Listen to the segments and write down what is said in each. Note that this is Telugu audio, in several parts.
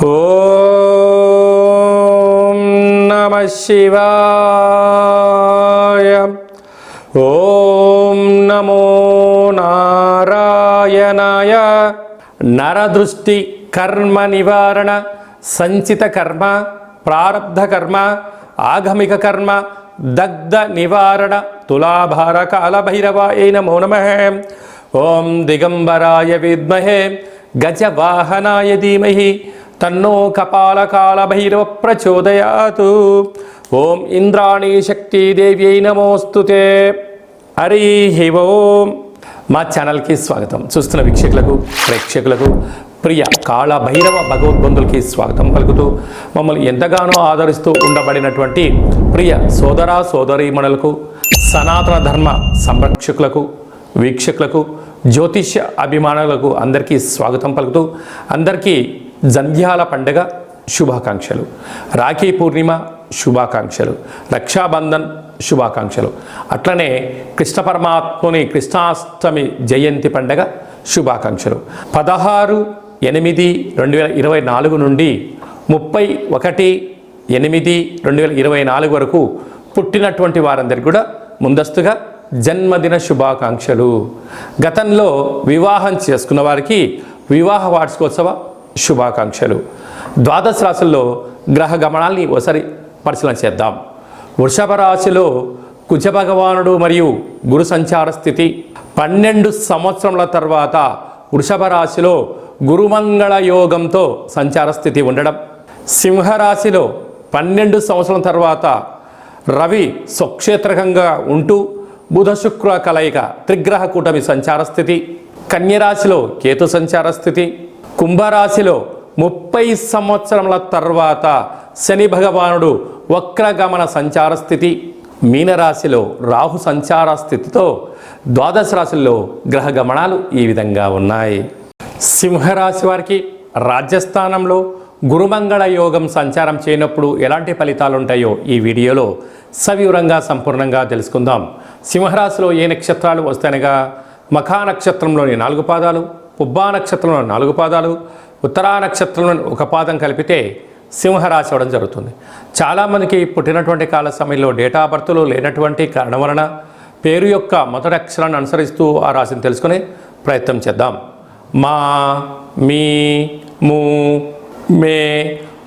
ఓం నమః శివాయ. ఓం నమో నారాయణాయ. నరదృష్టి కర్మ నివారణ, సంచిత కర్మ, ప్రారబ్ధ కర్మ, ఆగమిక కర్మ, దగ్ధ నివారణ, తులాభార కాలభైరవాయ నమో నమః. ఓం దిగంబరాయ విద్మహే గజవాహనాయ ధీమహి తన్నో కపాలకాలభైరవ ప్రచోదయాతు. ఓం ఇంద్రాణీ శక్తిదేవ్యై నమోస్తుతే. హరి ఓం. మా ఛానల్కి స్వాగతం. చూస్తున్న వీక్షకులకు, ప్రేక్షకులకు, ప్రియ కాళభైరవ భగవద్బంధులకి స్వాగతం పలుకుతూ మమ్మల్ని ఎంతగానో ఆదరిస్తూ ఉండబడినటువంటి ప్రియ సోదర సోదరీమణులకు, సనాతన ధర్మ సంరక్షకులకు, వీక్షకులకు, జ్యోతిష్య అభిమానులకు అందరికీ స్వాగతం పలుకుతూ అందరికీ జంధ్యాల పండుగ శుభాకాంక్షలు, రాఖీ పూర్ణిమ శుభాకాంక్షలు, రక్షాబంధన్ శుభాకాంక్షలు, అట్లనే కృష్ణ పరమాత్ముని కృష్ణాష్టమి జయంతి పండుగ శుభాకాంక్షలు. 16/8/2024 నుండి 31/8/2024 వరకు పుట్టినటువంటి వారందరికీ కూడా ముందస్తుగా జన్మదిన శుభాకాంక్షలు. గతంలో వివాహం చేసుకున్న వారికి వివాహ వార్షికోత్సవ శుభాకాంక్షలు. ద్వాదశ రాశుల్లో గ్రహ గమనాల్ని ఒకసారి పరిశీలన చేద్దాం. వృషభ రాశిలో కుజ భగవానుడు మరియు గురు సంచార స్థితి. 12 సంవత్సరముల తర్వాత వృషభ రాశిలో గురుమంగళ యోగంతో సంచార స్థితి ఉండడం. సింహరాశిలో 12 సంవత్సరాల తర్వాత రవి స్వక్షేత్రకంగా ఉంటూ బుధ శుక్ర కలయిక త్రిగ్రహ కూటమి సంచార స్థితి. కన్యరాశిలో కేతు సంచార స్థితి. కుంభరాశిలో 30 సంవత్సరముల తర్వాత శని భగవానుడు వక్రగమన సంచార స్థితి. మీనరాశిలో రాహు సంచార స్థితితో ద్వాదశ రాశుల్లో గ్రహ గమనాలు ఈ విధంగా ఉన్నాయి. సింహరాశి వారికి రాజ్యస్థానంలో గురుమంగళ యోగం సంచారం చేయనప్పుడు ఎలాంటి ఫలితాలు ఉంటాయో ఈ వీడియోలో సవివరంగా సంపూర్ణంగా తెలుసుకుందాం. సింహరాశిలో ఏ నక్షత్రాలు వస్తాయనగా మఖా నక్షత్రంలోని 4 పాదాలు, పుబ్బా నక్షత్రంలోని 4 పాదాలు, ఉత్తరా నక్షత్రంలోని 1 పాదం కలిపితే సింహరాశి అవ్వడం జరుగుతుంది. చాలామందికి పుట్టినటువంటి కాల సమయంలో డేటా బర్త్లు లేనటువంటి కారణం వలన పేరు యొక్క మొదటి అక్షరాన్ని అనుసరిస్తూ ఆ రాశిని తెలుసుకునే ప్రయత్నం చేద్దాం. మా, మీ, ము, మే,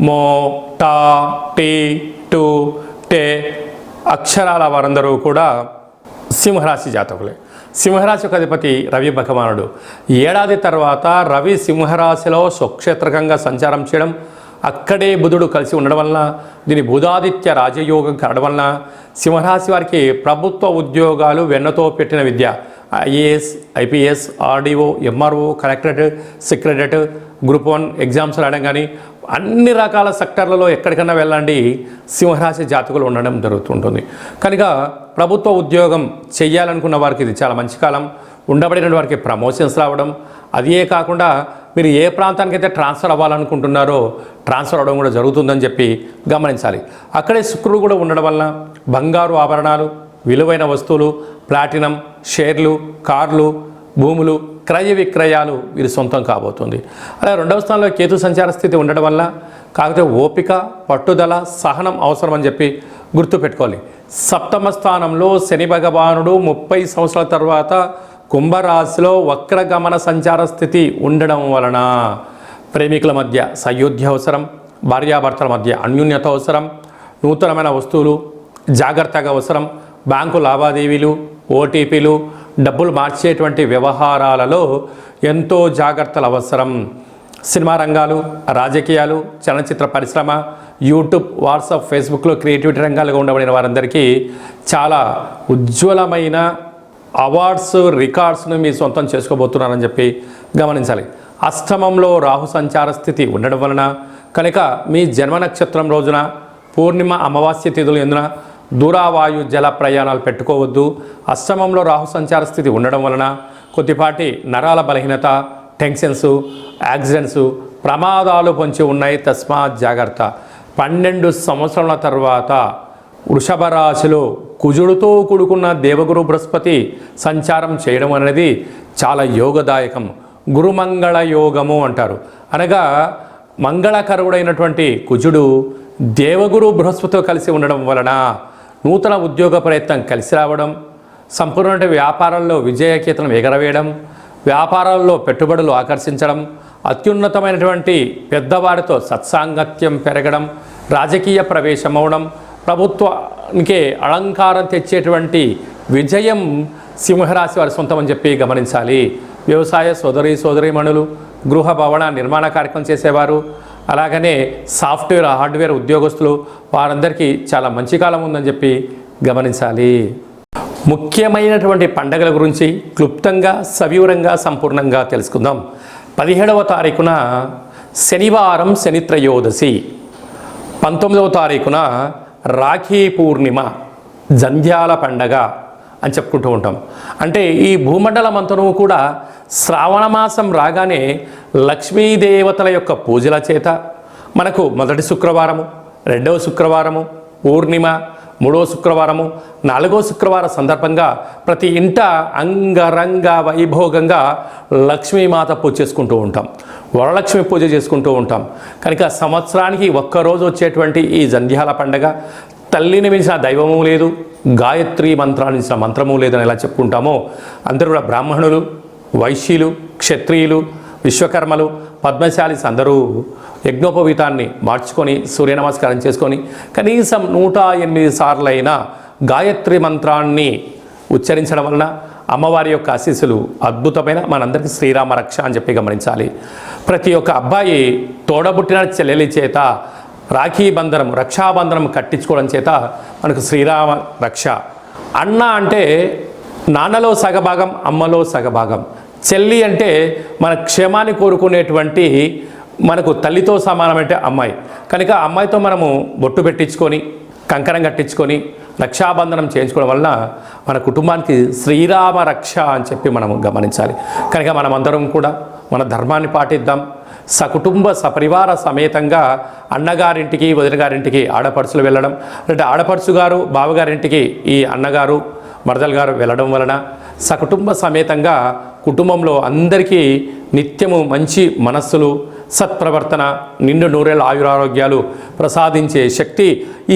మో, టా, టీ, టు, టే అక్షరాల వారందరూ కూడా సింహరాశి జాతకులే. సింహరాశి యొక్క అధిపతి రవి భగవానుడు. ఏడాది తర్వాత రవి సింహరాశిలో స్వక్షేత్రకంగా సంచారం చేయడం, అక్కడే బుధుడు కలిసి ఉండడం వలన, దీని బుధాదిత్య రాజయోగం కావడం వలన సింహరాశి వారికి ప్రభుత్వ ఉద్యోగాలు వెన్నతో పెట్టిన విద్య, IAS, IPS, RDO, MRO, collectorate, secretariat, group 1 exams రాయడం కానీ అన్ని రకాల సెక్టర్లలో ఎక్కడికన్నా వెళ్ళండి సింహరాశి జాతకులు ఉండడం జరుగుతుంటుంది. కనుక ప్రభుత్వ ఉద్యోగం చేయాలనుకున్న వారికి ఇది చాలా మంచి కాలం. ఉండబడిన వారికి ప్రమోషన్స్ రావడం, అదే కాకుండా మీరు ఏ ప్రాంతానికైతే ట్రాన్స్ఫర్ అవ్వాలనుకుంటున్నారో ట్రాన్స్ఫర్ అవ్వడం కూడా జరుగుతుందని చెప్పి గమనించాలి. అక్కడే శుక్రుడు కూడా ఉండడం వలన బంగారు ఆభరణాలు, విలువైన వస్తువులు, ప్లాటినం, షేర్లు, కార్లు, భూములు, క్రయ విక్రయాలు వీరి సొంతం కాబోతుంది. అలాగే 2వ స్థానంలో కేతు సంచార స్థితి ఉండడం వల్ల కాకపోతే ఓపిక, పట్టుదల, సహనం అవసరం అని చెప్పి గుర్తుపెట్టుకోవాలి. 7వ స్థానంలో శని భగవానుడు 30 సంవత్సరాల తర్వాత కుంభరాశిలో వక్రగమన సంచార స్థితి ఉండడం వలన ప్రేమికుల మధ్య సయోధ్య అవసరం, భార్యాభర్తల మధ్య అన్యోన్యత అవసరం, నూతనమైన వస్తువులు జాగ్రత్తగా అవసరం, బ్యాంకు లావాదేవీలు, ఓటీపీలు, డబ్బులు మార్చేటువంటి వ్యవహారాలలో ఎంతో జాగ్రత్తలు అవసరం. సినిమా రంగాలు, రాజకీయాలు, చలనచిత్ర పరిశ్రమ, యూట్యూబ్, వాట్సాప్, ఫేస్బుక్లో క్రియేటివిటీ రంగాలుగా ఉండబడిన వారందరికీ చాలా ఉజ్వలమైన అవార్డ్స్, రికార్డ్స్ను మీ సొంతం చేసుకోబోతున్నారని చెప్పి గమనించాలి. అష్టమంలో రాహు సంచార స్థితి ఉండడం వలన కనుక మీ జన్మ నక్షత్రం రోజున పూర్ణిమ, అమావాస్య తిథులు ఎందున దూరావాయు జల ప్రయాణాలు పెట్టుకోవద్దు. అష్టమంలో రాహు సంచార స్థితి ఉండడం వలన కొద్దిపాటి నరాల బలహీనత, టెన్షన్స్, యాక్సిడెంట్స్, ప్రమాదాలు పొంచి ఉన్నాయి. తస్మాత్ జాగ్రత్త. 12 సంవత్సరాల తర్వాత వృషభ రాశిలో కుజుడితో కూడుకున్న దేవగురు బృహస్పతి సంచారం చేయడం అనేది చాలా యోగదాయకం. గురుమంగళ యోగము అంటారు. అనగా మంగళకరుడైనటువంటి కుజుడు దేవగురు బృహస్పతితో కలిసి ఉండడం వలన నూతన ఉద్యోగ ప్రయత్నం కలిసి రావడం, సంపూర్ణ వ్యాపారాల్లో విజయకేతనం ఎగరవేయడం, వ్యాపారాల్లో పెట్టుబడులు ఆకర్షించడం, అత్యున్నతమైనటువంటి పెద్దవారితో సత్సాంగత్యం పెరగడం, రాజకీయ ప్రవేశం అవడం, ప్రభుత్వానికి అలంకారం తెచ్చేటువంటి విజయం సింహరాశి వారి సొంతం అని చెప్పి గమనించాలి. వ్యవసాయ సోదరీమణులు, గృహ భవన నిర్మాణ కార్యక్రమం చేసేవారు, అలాగనే సాఫ్ట్వేర్ హార్డ్వేర్ ఉద్యోగస్తులు వారందరికీ చాలా మంచి కాలం ఉందని చెప్పి గమనించాలి. ముఖ్యమైనటువంటి పండగల గురించి క్లుప్తంగా సవివరంగా సంపూర్ణంగా తెలుసుకుందాం. 17వ తారీఖున శనివారం శని త్రయోదశి, 19వ తారీఖున రాఖీ పూర్ణిమ, జంధ్యాల పండగ అని చెప్పుకుంటూ ఉంటాం. అంటే ఈ భూమండలం అంతను కూడా శ్రావణ మాసం రాగానే లక్ష్మీదేవతల యొక్క పూజల చేత మనకు మొదటి శుక్రవారము, రెండవ శుక్రవారము, పూర్ణిమ, మూడవ శుక్రవారము, నాలుగవ శుక్రవారం సందర్భంగా ప్రతి ఇంట అంగరంగ వైభోగంగా లక్ష్మీమాత పూజ చేసుకుంటూ ఉంటాం, వరలక్ష్మి పూజ చేసుకుంటూ ఉంటాం. కనుక సంవత్సరానికి ఒక్కరోజు వచ్చేటువంటి ఈ జంధ్యాల పండగ తల్లిని మించిన దైవము లేదు, గాయత్రి మంత్రాన్ని మించిన మంత్రము లేదని ఎలా చెప్పుకుంటామో అందరూ కూడా బ్రాహ్మణులు, వైశ్యులు, క్షత్రియులు, విశ్వకర్మలు, పద్మశాలీస్ అందరూ యజ్ఞోపవీతాన్ని మార్చుకొని సూర్య నమస్కారం చేసుకొని కనీసం 108 సార్లైనా గాయత్రి మంత్రాన్ని ఉచ్చరించడం వలన అమ్మవారి యొక్క ఆశీస్సులు అద్భుతమైన మనందరికీ శ్రీరామ రక్ష అని చెప్పి గమనించాలి. ప్రతి ఒక్క అబ్బాయి తోడబుట్టిన చెల్లెలి చేత రాఖీ బంధనం, రక్షాబంధనం కట్టించుకోవడం చేత మనకు శ్రీరామ రక్ష. అన్న అంటే నాన్నలో సగభాగం, అమ్మలో సగభాగం. చెల్లి అంటే మన క్షేమాన్ని కోరుకునేటువంటి మనకు తల్లితో సమానమంటే అమ్మాయి. కనుక అమ్మాయితో మనము బొట్టు పెట్టించుకొని కంకణం కట్టించుకొని రక్షాబంధనం చేయించుకోవడం వలన మన కుటుంబానికి శ్రీరామ రక్ష అని చెప్పి మనము గమనించాలి. కనుక మనమందరం కూడా మన ధర్మాన్ని పాటిద్దాం. సకుటుంబ సపరివార సమేతంగా అన్నగారింటికి, వదిన గారింటికి ఆడపడుచులు వెళ్ళడం, అంటే ఆడపడుచు గారు బావగారింటికి ఈ అన్నగారు మరదలు గారు వెళ్ళడం వలన సకుటుంబ సమేతంగా కుటుంబంలో అందరికీ నిత్యము మంచి మనస్సులు, సత్ప్రవర్తన, నిండు నూరేళ్ళ ఆయురారోగ్యాలు ప్రసాదించే శక్తి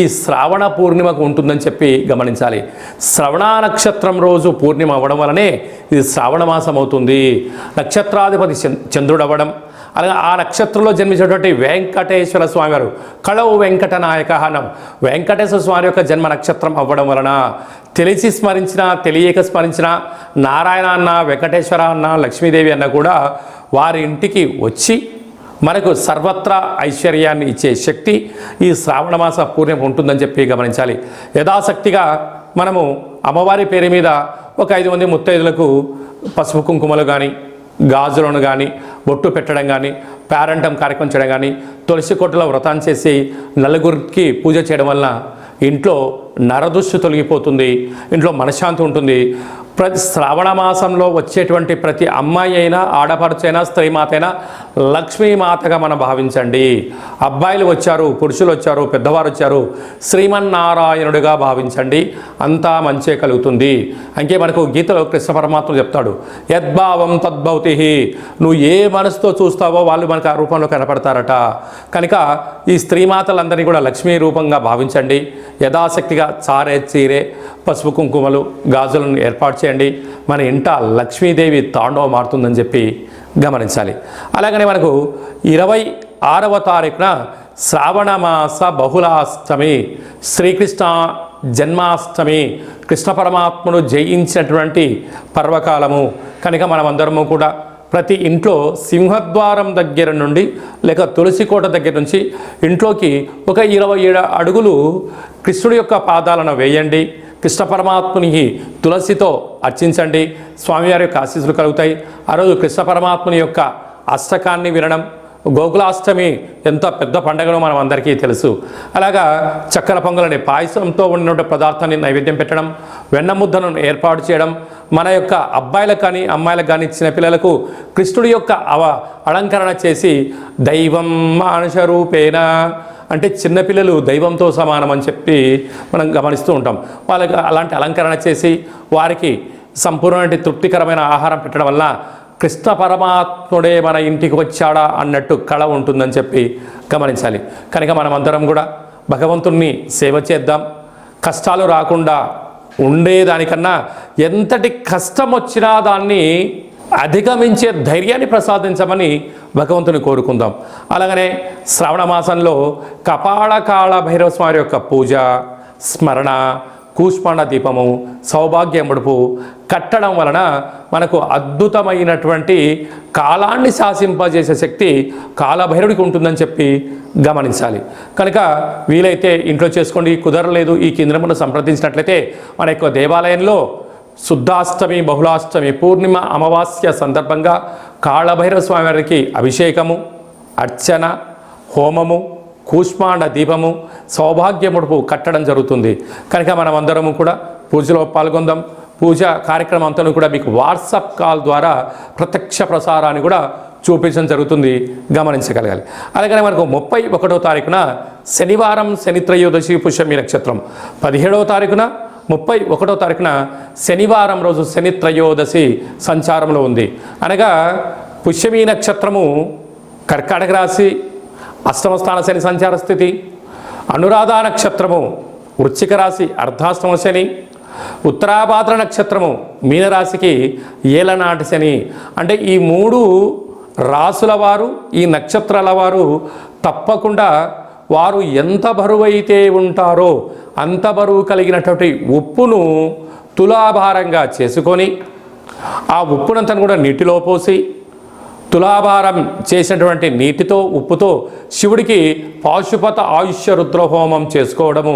ఈ శ్రావణ పూర్ణిమకు ఉంటుందని చెప్పి గమనించాలి. శ్రవణ నక్షత్రం రోజు పూర్ణిమ అవ్వడం వలనే ఇది శ్రావణ మాసం అవుతుంది. నక్షత్రాధిపతి చంద్రుడు అవ్వడం, అలాగే ఆ నక్షత్రంలో జన్మించినటువంటి వెంకటేశ్వర స్వామి వారు కళవు వెంకట నాయక అనం వెంకటేశ్వర స్వామి యొక్క జన్మ నక్షత్రం అవ్వడం వలన తెలిసి స్మరించిన, తెలియక స్మరించిన నారాయణ అన్న, వెంకటేశ్వర అన్న, లక్ష్మీదేవి అన్న కూడా వారి ఇంటికి వచ్చి మనకు సర్వత్రా ఐశ్వర్యాన్ని ఇచ్చే శక్తి ఈ శ్రావణ మాస పూర్ణిమ ఉంటుందని చెప్పి గమనించాలి. యథాశక్తిగా మనము అమ్మవారి పేరు మీద ఒక 5 మంది ముత్తైదులకు పసుపు కుంకుమలు కానీ, గాజులను కానీ, బొట్టు పెట్టడం కానీ, పేరంటం కార్యక్రమం చేయడం కానీ, తులసి కొట్టులో వ్రతం చేసి నలుగురికి పూజ చేయడం వలన ఇంట్లో నరదృష్టి తొలగిపోతుంది, ఇంట్లో మనశ్శాంతి ఉంటుంది. ప్రతి శ్రావణ మాసంలో వచ్చేటువంటి ప్రతి అమ్మాయి అయినా, ఆడపడుచైనా, స్త్రీమాత అయినా లక్ష్మీమాతగా మనం భావించండి. అబ్బాయిలు వచ్చారు, పురుషులు వచ్చారు, పెద్దవారు వచ్చారు, శ్రీమన్నారాయణుడిగా భావించండి. అంతా మంచే కలుగుతుంది. అంకే మనకు గీతలో కృష్ణ పరమాత్మ చెప్తాడు, యద్భావం తద్భవతి. నువ్వు ఏ మనసుతో చూస్తావో వాళ్ళు మనకు ఆ రూపంలో కనపడతారట. కనుక ఈ స్త్రీమాతలందరినీ కూడా లక్ష్మీ రూపంగా భావించండి. యథాశక్తిగా చారే చీరే, పసుపు కుంకుమలు, గాజులను ఏర్పాటు చేయండి. మన ఇంట లక్ష్మీదేవి తాండవం మారుతుందని చెప్పి గమనించాలి. అలాగనే మనకు 26వ తారీఖున శ్రావణ మాస బహుళాష్టమి, శ్రీకృష్ణ జన్మాష్టమి, కృష్ణ పరమాత్మను జయించినటువంటి పర్వకాలము. కనుక మనమందరము కూడా ప్రతి ఇంట్లో సింహద్వారం దగ్గర నుండి లేక తులసి కోట దగ్గర నుంచి ఇంట్లోకి ఒక 27 అడుగులు కృష్ణుడి యొక్క పాదాలను వేయండి. కృష్ణ పరమాత్మునికి తులసితో అర్చించండి. స్వామివారి యొక్క ఆశీస్సులు కలుగుతాయి. ఆ రోజు కృష్ణ పరమాత్ముని యొక్క అష్టకాన్ని వినడం, గోకులాష్టమి ఎంత పెద్ద పండుగనో మనం అందరికీ తెలుసు. అలాగా చక్కెర పొంగలని పాయసంతో ఉన్న పదార్థాన్ని నైవేద్యం పెట్టడం, వెన్న ముద్దను ఏర్పాటు చేయడం, మన యొక్క అబ్బాయిలకు కానీ అమ్మాయిలకు కానీ చిన్నపిల్లలకు కృష్ణుడి యొక్క అలంకరణ చేసి దైవం మానుష రూపేణ అంటే చిన్నపిల్లలు దైవంతో సమానం అని చెప్పి మనం గమనిస్తూ ఉంటాం. వాళ్ళకి అలాంటి అలంకరణ చేసి వారికి సంపూర్ణమైన తృప్తికరమైన ఆహారం పెట్టడం వల్ల కృష్ణ పరమాత్ముడే మన ఇంటికి వచ్చాడా అన్నట్టు కళ ఉంటుందని చెప్పి గమనించాలి. కనుక మనమందరం కూడా భగవంతుణ్ణి సేవ చేద్దాం. కష్టాలు రాకుండా ఉండేదానికన్నా ఎంతటి కష్టం వచ్చినా దాన్ని అధిగమించే ధైర్యాన్ని ప్రసాదించమని భగవంతుని కోరుకుందాం. అలాగనే శ్రావణ మాసంలో కపాళకాళ భైరవ స్వామి యొక్క పూజ, స్మరణ, కూష్మాండ దీపము, సౌభాగ్య ముడుపు కట్టడం వలన మనకు అద్భుతమైనటువంటి కాలాన్ని శాసింపజేసే శక్తి కాలభైరవుడికి ఉంటుందని చెప్పి గమనించాలి. కనుక వీలైతే ఇంట్లో చేసుకోండి, కుదరలేదు ఈ కేంద్రమును సంప్రదించినట్లయితే మన యొక్క దేవాలయంలో శుద్ధాష్టమి, బహుళాష్టమి, పూర్ణిమ, అమావాస్య సందర్భంగా కాళభైరవ స్వామి వారికి అభిషేకము, అర్చన, హోమము, కూష్మాండ దీపము, సౌభాగ్య ముడుపు కట్టడం జరుగుతుంది. కనుక మనం అందరము కూడా పూజలో పాల్గొందాం. పూజ కార్యక్రమం అంతా కూడా మీకు వాట్సాప్ కాల్ ద్వారా ప్రత్యక్ష ప్రసారాన్ని కూడా చూపించడం జరుగుతుంది, గమనించగలగాలి. అలాగే మనకు 31వ తారీఖున శనివారం, శని త్రయోదశి, పుష్యమి నక్షత్రం. 17వ తారీఖున 31వ తారీఖున శనివారం రోజు శని త్రయోదశి సంచారంలో ఉంది. అనగా పుష్యమి నక్షత్రము కర్కాటక రాశి, అష్టమ స్థాన శని సంచార స్థితి. అనురాధ నక్షత్రము వృశ్చిక రాశి, అర్ధాష్టమ శని. ఉత్తరాభాద్ర నక్షత్రము మీనరాశికి ఏలనాటి శని. అంటే ఈ 3 రాసుల వారు, ఈ నక్షత్రాల వారు తప్పకుండా వారు ఎంత బరువు అయితే ఉంటారో అంత బరువు కలిగినటువంటి ఉప్పును తులాభారంగా చేసుకొని ఆ ఉప్పునంతా కూడా నీటిలో పోసి తులాభారం చేసినటువంటి నీటితో, ఉప్పుతో శివుడికి పాశుపత ఆయుష్య రుద్రహోమం చేసుకోవడము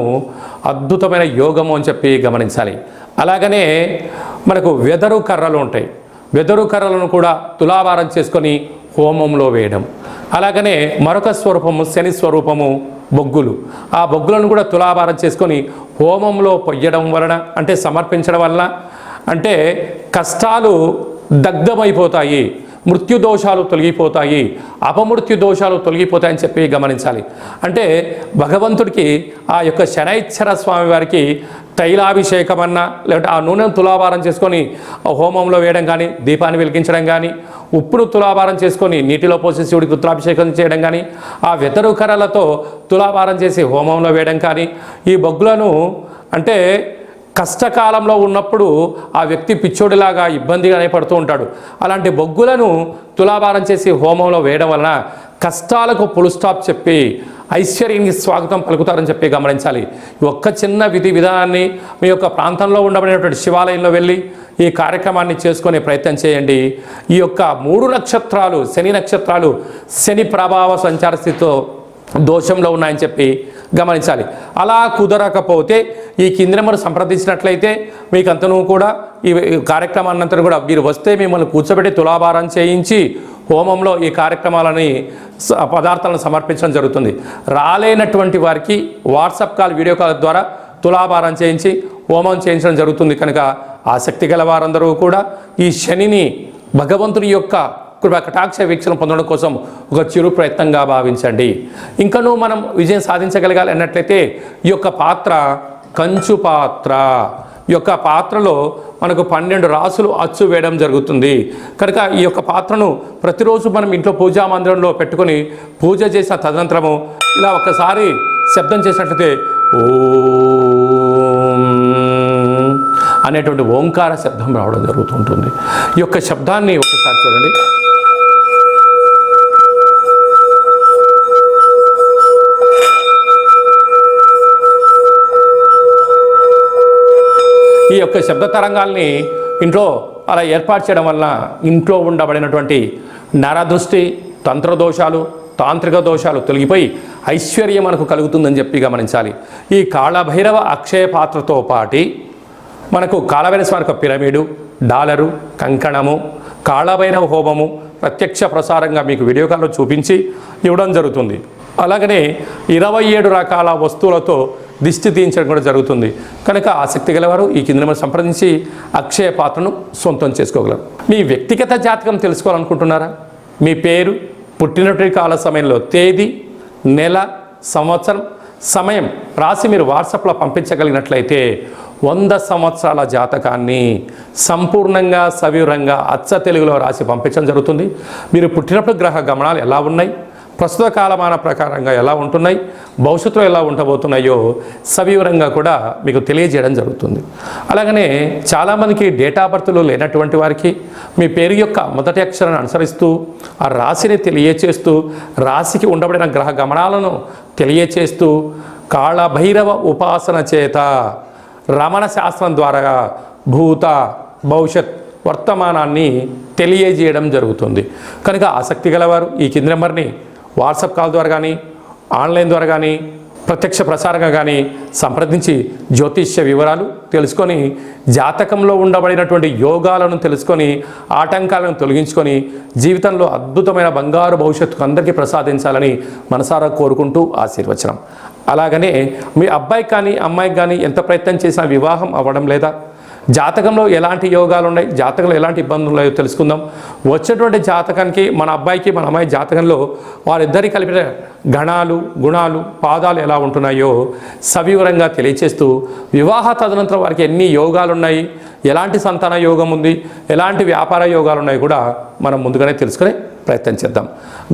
అద్భుతమైన యోగము అని చెప్పి గమనించాలి. అలాగనే మనకు వెదరు కర్రలు ఉంటాయి. వెదరు కర్రలను కూడా తులాభారం చేసుకొని హోమంలో వేయడం. అలాగనే మరొక స్వరూపము శని స్వరూపము బొగ్గులు. ఆ బొగ్గులను కూడా తులాభారం చేసుకొని హోమంలో పొయ్యడం వలన, అంటే సమర్పించడం వలన, అంటే కష్టాలు దగ్ధమైపోతాయి, మృత్యు దోషాలు తొలగిపోతాయి, అపమృత్యు దోషాలు తొలగిపోతాయని చెప్పి గమనించాలి. అంటే భగవంతుడికి ఆ యొక్క శనైశ్చర స్వామి వారికి తైలాభిషేకం అన్నా, లేకపోతే ఆ నూనెను తులాభారం చేసుకొని హోమంలో వేయడం కానీ, దీపాన్ని వెలిగించడం కానీ, ఉప్పును తులాభారం చేసుకొని నీటిలో పోసి శివుడికి రుద్రాభిషేకం చేయడం కానీ, ఆ వెతరు కర్రలతో తులాభారం చేసి హోమంలో వేయడం కానీ, ఈ బొగ్గులను అంటే కష్టకాలంలో ఉన్నప్పుడు ఆ వ్యక్తి పిచ్చోడిలాగా ఇబ్బందిగానే పడుతూ ఉంటాడు. అలాంటి బొగ్గులను తులాభారం చేసి హోమంలో వేయడం వలన కష్టాలకు ఫుల్ స్టాప్ చెప్పి ఐశ్వర్యానికి స్వాగతం పలుకుతారని చెప్పి గమనించాలి. ఒక్క చిన్న విధి విధానాన్ని మీ యొక్క ప్రాంతంలో ఉండబడినటువంటి శివాలయంలో వెళ్ళి ఈ కార్యక్రమాన్ని చేసుకునే ప్రయత్నం చేయండి. ఈ యొక్క 3 నక్షత్రాలు, శని నక్షత్రాలు శని ప్రభావ సంచార స్థితితో దోషంలో ఉన్నాయని చెప్పి గమనించాలి. అలా కుదరకపోతే ఈ కింద నెంబర్ సంప్రదించినట్లయితే మీకంతను కూడా ఈ కార్యక్రమాన్నంతా కూడా మీరు వస్తే మిమ్మల్ని కూర్చోబెట్టి తులాభారం చేయించి హోమంలో ఈ కార్యక్రమాలని పదార్థాలను సమర్పించడం జరుగుతుంది. రాలేనటువంటి వారికి వాట్సాప్ కాల్, వీడియో కాల్ ద్వారా తులాభారం చేయించి హోమం చేయించడం జరుగుతుంది. కనుక ఆసక్తి గల వారందరూ కూడా ఈ శనిని భగవంతుని యొక్క కృపా కటాక్ష వీక్షణ పొందడం కోసం ఒక చిరు ప్రయత్నంగా భావించండి. ఇంకనూ మనం విజయం సాధించగలగాలి అన్నట్లయితే ఈ యొక్క పాత్ర కంచు పాత్ర. ఈ యొక్క పాత్రలో మనకు 12 రాసులు అచ్చు వేయడం జరుగుతుంది. కనుక ఈ యొక్క పాత్రను ప్రతిరోజు మనం ఇంట్లో పూజా మందిరంలో పెట్టుకొని పూజ చేసిన తదనంతరము ఇలా ఒక్కసారి శబ్దం చేసినట్లయితే ఓం అనేటువంటి ఓంకార శబ్దం రావడం జరుగుతుంటుంది. ఈ యొక్క శబ్దాన్ని ఒకసారి చూడండి. ఈ యొక్క శబ్ద తరంగాల్ని ఇంట్లో అలా ఏర్పాటు చేయడం వల్ల ఇంట్లో ఉండబడినటువంటి నరదృష్టి, తంత్రదోషాలు, తాంత్రిక దోషాలు తొలగిపోయి ఐశ్వర్యం మనకు కలుగుతుందని చెప్పి గమనించాలి. ఈ కాళభైరవ అక్షయ పాత్రతో పాటి మనకు కాళభైరవ స్వామి యొక్క పిరమిడు, డాలరు, కంకణము, కాళభైరవ హోమము ప్రత్యక్ష ప్రసారంగా మీకు వీడియో కాల్లో చూపించి ఇవ్వడం జరుగుతుంది. అలాగనే 27 రకాల వస్తువులతో దిష్టి తీయించడం కూడా జరుగుతుంది. కనుక ఆసక్తి గలవారు ఈ కింద నెంబర్ సంప్రదించి అక్షయ పాత్రను సొంతం చేసుకోగలరు. మీ వ్యక్తిగత జాతకం తెలుసుకోవాలనుకుంటున్నారా? మీ పేరు, పుట్టినటువంటి కాల సమయంలో తేదీ, నెల, సంవత్సరం, సమయం రాసి మీరు వాట్సాప్లో పంపించగలిగినట్లయితే 100 సంవత్సరాల జాతకాన్ని సంపూర్ణంగా సవివరంగా అచ్చ తెలుగులో రాసి పంపించడం జరుగుతుంది. మీరు పుట్టినప్పుడు గ్రహ గమనాలు ఎలా ఉన్నాయి, ప్రస్తుత కాలమాన ప్రకారంగా ఎలా ఉంటున్నాయి, భవిష్యత్తులో ఎలా ఉండబోతున్నాయో సవివరంగా కూడా మీకు తెలియజేయడం జరుగుతుంది. అలాగనే చాలామందికి డేటా బర్త్లు లేనటువంటి వారికి మీ పేరు యొక్క మొదటి అక్షరాన్ని అనుసరిస్తూ ఆ రాశిని తెలియచేస్తూ రాశికి ఉండబడిన గ్రహ గమనాలను తెలియచేస్తూ కాళభైరవ ఉపాసన చేత రమణ శాస్త్రం ద్వారా భూత భవిష్యత్ వర్తమానాన్ని తెలియజేయడం జరుగుతుంది. కనుక ఆసక్తి గలవారు ఈ కింది నెంబర్ని వాట్సాప్ కాల్ ద్వారా కానీ ఆన్లైన్ ద్వారా కానీ ప్రత్యక్ష ప్రసారంగా కానీ సంప్రదించి జ్యోతిష్య వివరాలు తెలుసుకొని జాతకంలో ఉండబడినటువంటి యోగాలను తెలుసుకొని ఆటంకాలను తొలగించుకొని జీవితంలో అద్భుతమైన బంగారు భవిష్యత్తుకు అందరికీ ప్రసాదించాలని మనసారా కోరుకుంటూ ఆశీర్వచనం. అలాగనే మీ అబ్బాయికి కానీ అమ్మాయికి కానీ ఎంత ప్రయత్నం చేసినా వివాహం అవ్వడం లేదా, జాతకంలో ఎలాంటి యోగాలు ఉన్నాయి, జాతకంలో ఎలాంటి ఇబ్బందులు ఉన్నాయో తెలుసుకుందాం. వచ్చేటువంటి జాతకానికి మన అబ్బాయికి మన అమ్మాయి జాతకంలో వారిద్దరి కలిపిన గణాలు గుణాలు పాదాలు ఎలా ఉంటున్నాయో సవివరంగా తెలియచేస్తూ వివాహ తదనంతరం వారికి ఎన్ని యోగాలు ఉన్నాయి, ఎలాంటి సంతాన యోగం ఉంది, ఎలాంటి వ్యాపార యోగాలు ఉన్నాయి కూడా మనం ముందుగానే తెలుసుకునే ప్రయత్నం చేద్దాం.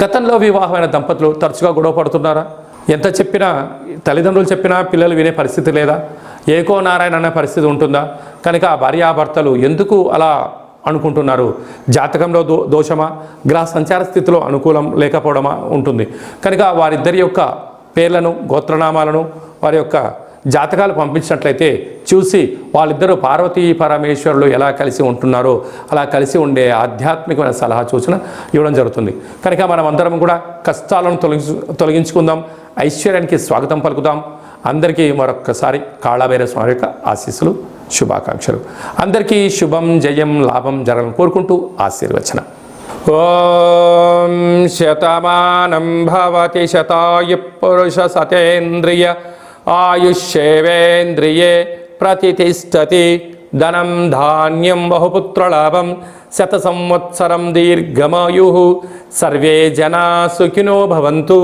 గతంలో వివాహమైన దంపతులు తరచుగా గొడవ పడుతున్నారా? ఎంత చెప్పినా తల్లిదండ్రులు చెప్పినా పిల్లలు వినే పరిస్థితి లేదా? ఏకో నారాయణ అనే పరిస్థితి ఉంటుందా? కనుక భార్యాభర్తలు ఎందుకు అలా అనుకుంటున్నారు? జాతకంలో దోషమా, గ్రహ సంచార స్థితిలో అనుకూలం లేకపోవడమా ఉంటుంది. కనుక వారిద్దరి యొక్క పేర్లను గోత్రనామాలను వారి యొక్క జాతకాలు పంపించినట్లయితే చూసి వాళ్ళిద్దరూ పార్వతీ పరమేశ్వరులు ఎలా కలిసి ఉంటున్నారో అలా కలిసి ఉండే ఆధ్యాత్మికమైన సలహా సూచన ఇవ్వడం జరుగుతుంది. కనుక మనం అందరం కూడా కష్టాలను తొలగించుకుందాం, ఐశ్వర్యానికి స్వాగతం పలుకుదాం. అందరికీ మరొక్కసారి కాళభైరవ స్వామి యొక్క ఆశీస్సులు, శుభాకాంక్షలు. అందరికీ శుభం, జయం, లాభం జరగాలని కోరుకుంటూ ఆశీర్వచనం. ఓం శతమానం భవతి శతాయు పురుష సతేంద్రియ ఆయుష్యేవేంద్రియే ప్రతిష్టతి. ధనం ధాన్యం బహుపుత్రలాభం శత సంవత్సరం దీర్ఘమాయు. సర్వే జనా సుఖినో భవంతు,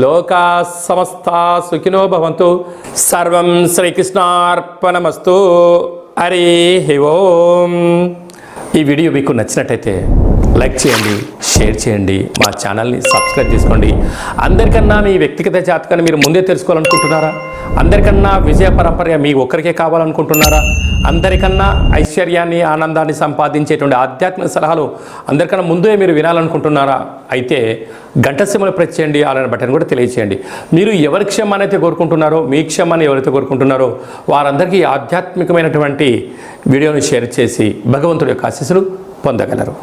లోకా సమస్తా సుఖినో భవంతు. సర్వం శ్రీకృష్ణార్పణమస్తు. హరి ఓం. ఈ వీడియో మీకు నచ్చినట్టయితే లైక్ చేయండి, షేర్ చేయండి, మా ఛానల్ని సబ్స్క్రైబ్ చేసుకోండి. అందరికన్నా మీ వ్యక్తిగత జాతకాన్ని మీరు ముందే తెలుసుకోవాలనుకుంటున్నారా? అందరికన్నా విజయ పరంపర మీ ఒక్కరికే కావాలనుకుంటున్నారా? అందరికన్నా ఐశ్వర్యాన్ని ఆనందాన్ని సంపాదించేటువంటి ఆధ్యాత్మిక సలహాలు అందరికన్నా ముందే మీరు వినాలనుకుంటున్నారా? అయితే గంట సింబల్ ప్రెస్ చేయండి, ఆలన బటన్ కూడా తెలియచేయండి. మీరు ఎవరి క్షేమాన్ని అయితే కోరుకుంటున్నారో, మీ క్షేమాన్ని ఎవరైతే కోరుకుంటున్నారో వారందరికీ ఆధ్యాత్మికమైనటువంటి వీడియోని షేర్ చేసి భగవంతుడి యొక్క ఆశీస్సులు పొందగలరు.